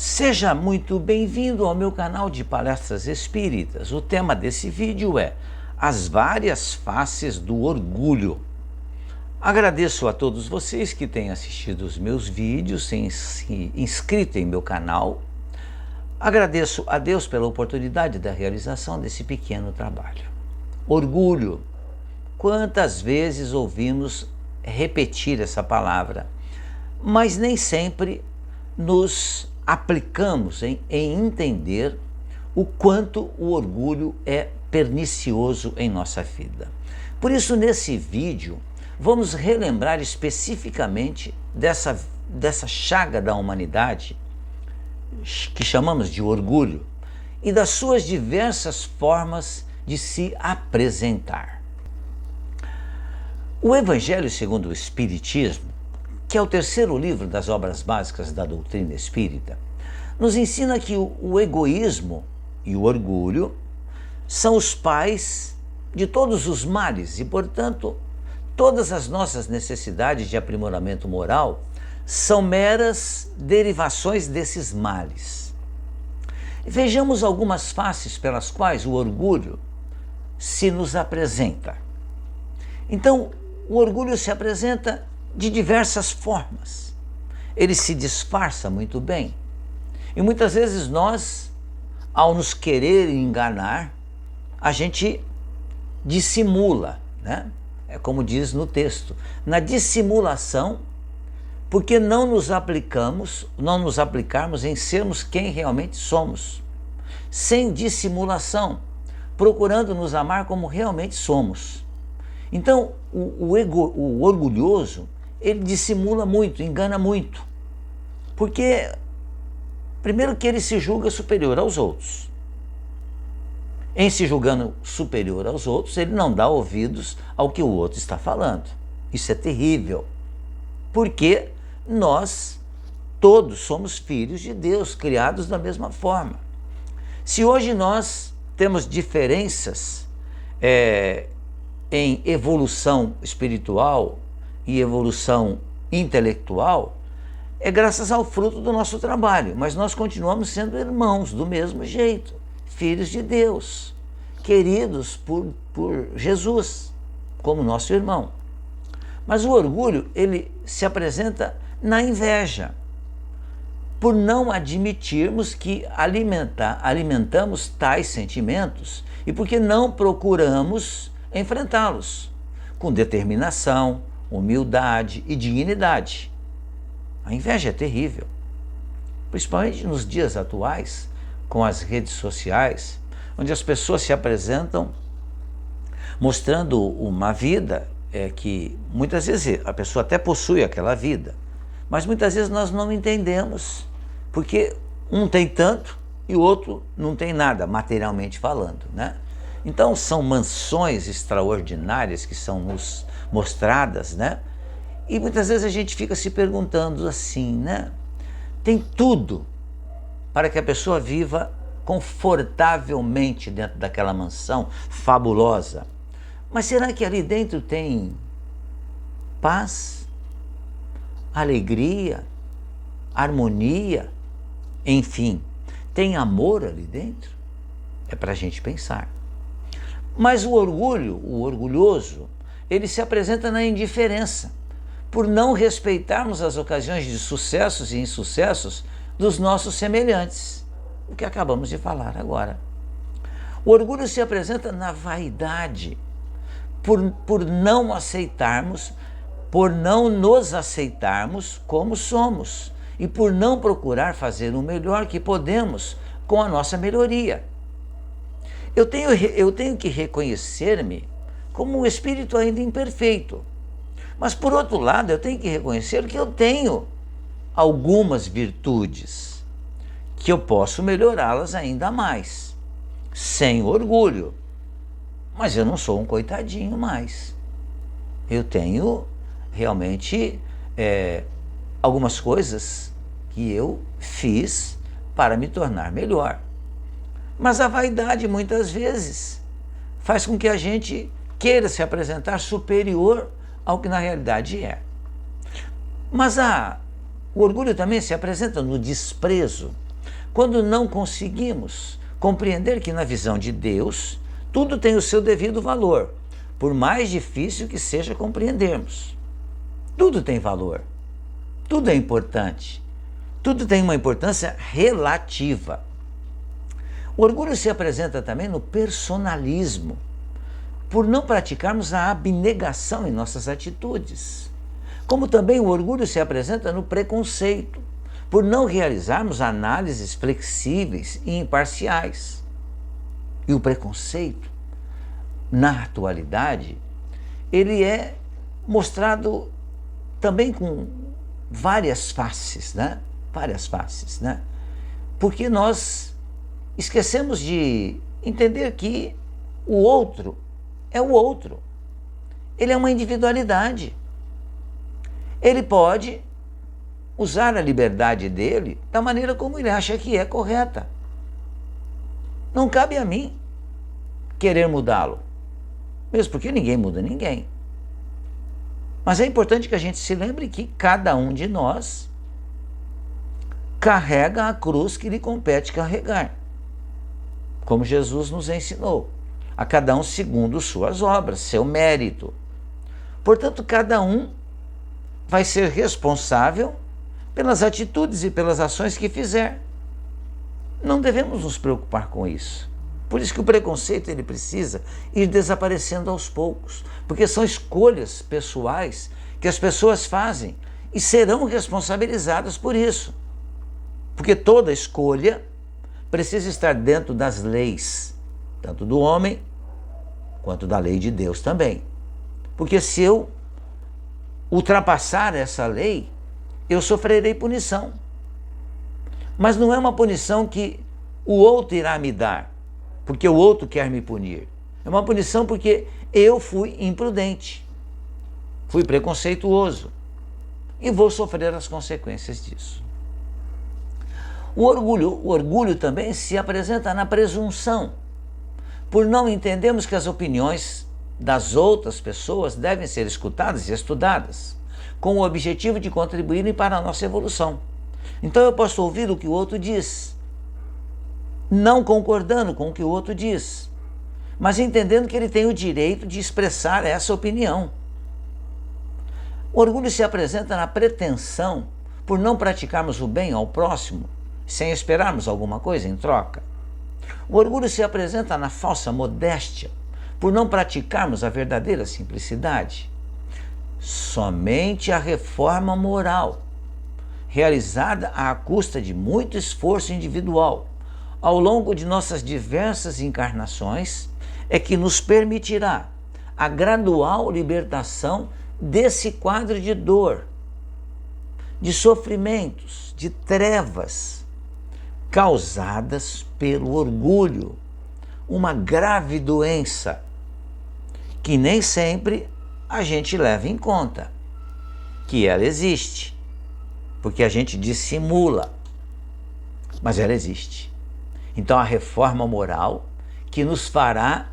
Seja muito bem-vindo ao meu canal de palestras espíritas. O tema desse vídeo é as várias faces do orgulho. Agradeço a todos vocês que têm assistido os meus vídeos, têm se inscrito em meu canal. Agradeço a Deus pela oportunidade da realização desse pequeno trabalho. Orgulho. Quantas vezes ouvimos repetir essa palavra, mas nem sempre nos aplicamos em entender o quanto o orgulho é pernicioso em nossa vida. Por isso, nesse vídeo, vamos relembrar especificamente dessa chaga da humanidade, que chamamos de orgulho, e das suas diversas formas de se apresentar. O Evangelho segundo o Espiritismo, que é o terceiro livro das obras básicas da doutrina espírita, nos ensina que o egoísmo e o orgulho são os pais de todos os males e, portanto, todas as nossas necessidades de aprimoramento moral são meras derivações desses males. Vejamos algumas faces pelas quais o orgulho se nos apresenta. Então, o orgulho se apresenta de diversas formas. Ele se disfarça muito bem. E muitas vezes nós, ao nos querer enganar, a gente dissimula, né? É como diz no texto, na dissimulação, porque não nos aplicarmos em sermos quem realmente somos, sem dissimulação, procurando nos amar como realmente somos. Então, o orgulhoso, ele dissimula muito, engana muito, porque, primeiro, que ele se julga superior aos outros. Em se julgando superior aos outros, ele não dá ouvidos ao que o outro está falando. Isso é terrível, porque nós todos somos filhos de Deus, criados da mesma forma. Se hoje nós temos diferenças em evolução espiritual e evolução intelectual, é graças ao fruto do nosso trabalho, mas nós continuamos sendo irmãos do mesmo jeito, filhos de Deus, queridos por Jesus, como nosso irmão. Mas o orgulho, ele se apresenta na inveja, por não admitirmos que alimentamos tais sentimentos e porque não procuramos enfrentá-los com determinação, humildade e dignidade. A inveja é terrível, principalmente nos dias atuais, com as redes sociais, onde as pessoas se apresentam mostrando uma vida que muitas vezes a pessoa até possui aquela vida, mas muitas vezes nós não entendemos, porque um tem tanto e o outro não tem nada, materialmente falando, né? Então são mansões extraordinárias que são nos mostradas, né? E muitas vezes a gente fica se perguntando assim, né? Tem tudo para que a pessoa viva confortavelmente dentro daquela mansão fabulosa. Mas será que ali dentro tem paz, alegria, harmonia, enfim, tem amor ali dentro? É para a gente pensar. Mas o orgulhoso, ele se apresenta na indiferença, por não respeitarmos as ocasiões de sucessos e insucessos dos nossos semelhantes, o que acabamos de falar agora. O orgulho se apresenta na vaidade, por não aceitarmos, por não nos aceitarmos como somos e por não procurar fazer o melhor que podemos com a nossa melhoria. Eu tenho que reconhecer-me como um espírito ainda imperfeito, mas por outro lado eu tenho que reconhecer que eu tenho algumas virtudes, que eu posso melhorá-las ainda mais, sem orgulho. Mas eu não sou um coitadinho mais. Eu tenho realmente algumas coisas que eu fiz para me tornar melhor. Mas a vaidade muitas vezes faz com que a gente queira se apresentar superior ao que na realidade é. Mas o orgulho também se apresenta no desprezo Quando não conseguimos compreender que na visão de Deus, tudo tem o seu devido valor, por mais difícil que seja compreendermos. Tudo tem valor, tudo é importante, tudo tem uma importância relativa. O orgulho se apresenta também no personalismo, por não praticarmos a abnegação em nossas atitudes. Como também o orgulho se apresenta no preconceito, por não realizarmos análises flexíveis e imparciais. E o preconceito, na atualidade, ele é mostrado também com várias faces, né? Várias faces, né? Porque nós esquecemos de entender que o outro é o outro. Ele é uma individualidade. Ele pode usar a liberdade dele da maneira como ele acha que é correta. Não cabe a mim querer mudá-lo, mesmo porque ninguém muda ninguém. Mas é importante que a gente se lembre que cada um de nós carrega a cruz que lhe compete carregar, como Jesus nos ensinou, a cada um segundo suas obras, seu mérito. Portanto, cada um vai ser responsável pelas atitudes e pelas ações que fizer. Não devemos nos preocupar com isso. Por isso que o preconceito ele precisa ir desaparecendo aos poucos, porque são escolhas pessoais que as pessoas fazem e serão responsabilizadas por isso. Porque toda escolha precisa estar dentro das leis, tanto do homem quanto da lei de Deus também. Porque se eu ultrapassar essa lei, eu sofrerei punição. Mas não é uma punição que o outro irá me dar, porque o outro quer me punir. É uma punição porque eu fui imprudente, fui preconceituoso e vou sofrer as consequências disso. O orgulho também se apresenta na presunção, por não entendermos que as opiniões das outras pessoas devem ser escutadas e estudadas, com o objetivo de contribuírem para a nossa evolução. Então eu posso ouvir o que o outro diz, não concordando com o que o outro diz, mas entendendo que ele tem o direito de expressar essa opinião. O orgulho se apresenta na pretensão por não praticarmos o bem ao próximo, sem esperarmos alguma coisa em troca. O orgulho se apresenta na falsa modéstia, por não praticarmos a verdadeira simplicidade. Somente a reforma moral, realizada à custa de muito esforço individual, ao longo de nossas diversas encarnações, é que nos permitirá a gradual libertação desse quadro de dor, de sofrimentos, de trevas, causadas pelo orgulho, uma grave doença que nem sempre a gente leva em conta que ela existe, porque a gente dissimula, mas ela existe. Então a reforma moral que nos fará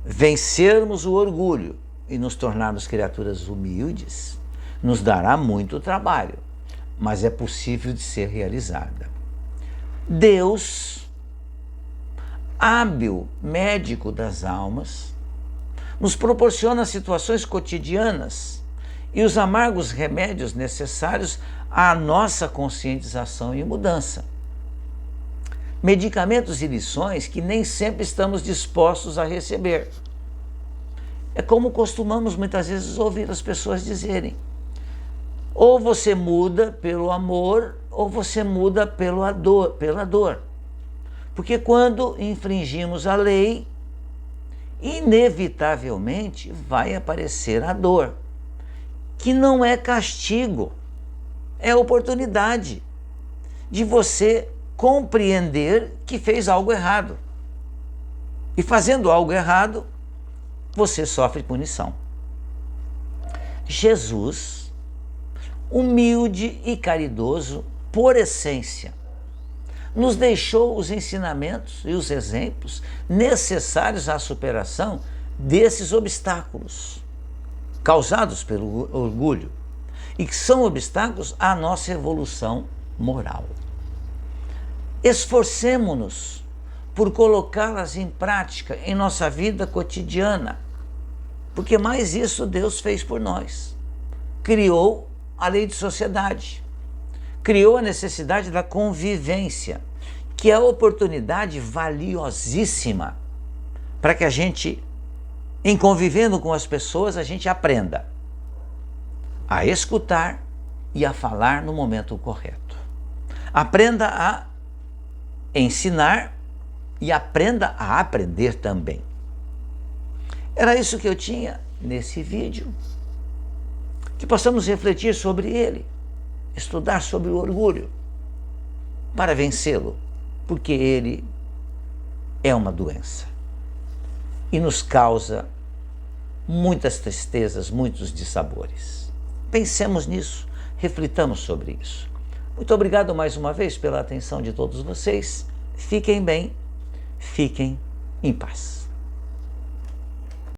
vencermos o orgulho e nos tornarmos criaturas humildes, nos dará muito trabalho, mas é possível de ser realizada. Deus, hábil médico das almas, nos proporciona situações cotidianas e os amargos remédios necessários à nossa conscientização e mudança. Medicamentos e lições que nem sempre estamos dispostos a receber. É como costumamos muitas vezes ouvir as pessoas dizerem: ou você muda pelo amor, ou você muda pela dor. Porque quando infringimos a lei, inevitavelmente vai aparecer a dor, que não é castigo, é oportunidade de você compreender que fez algo errado. E fazendo algo errado, você sofre punição. Jesus, humilde e caridoso por essência, nos deixou os ensinamentos e os exemplos necessários à superação desses obstáculos causados pelo orgulho e que são obstáculos à nossa evolução moral. Esforcemo-nos por colocá-las em prática em nossa vida cotidiana, porque mais isso Deus fez por nós. Criou a lei de sociedade, criou a necessidade da convivência, que é a oportunidade valiosíssima para que a gente, em convivendo com as pessoas, a gente aprenda a escutar e a falar no momento correto. Aprenda a ensinar e aprenda a aprender também. Era isso que eu tinha nesse vídeo. Que possamos refletir sobre ele, estudar sobre o orgulho, para vencê-lo, porque ele é uma doença e nos causa muitas tristezas, muitos dissabores. Pensemos nisso, reflitamos sobre isso. Muito obrigado mais uma vez pela atenção de todos vocês. Fiquem bem, fiquem em paz.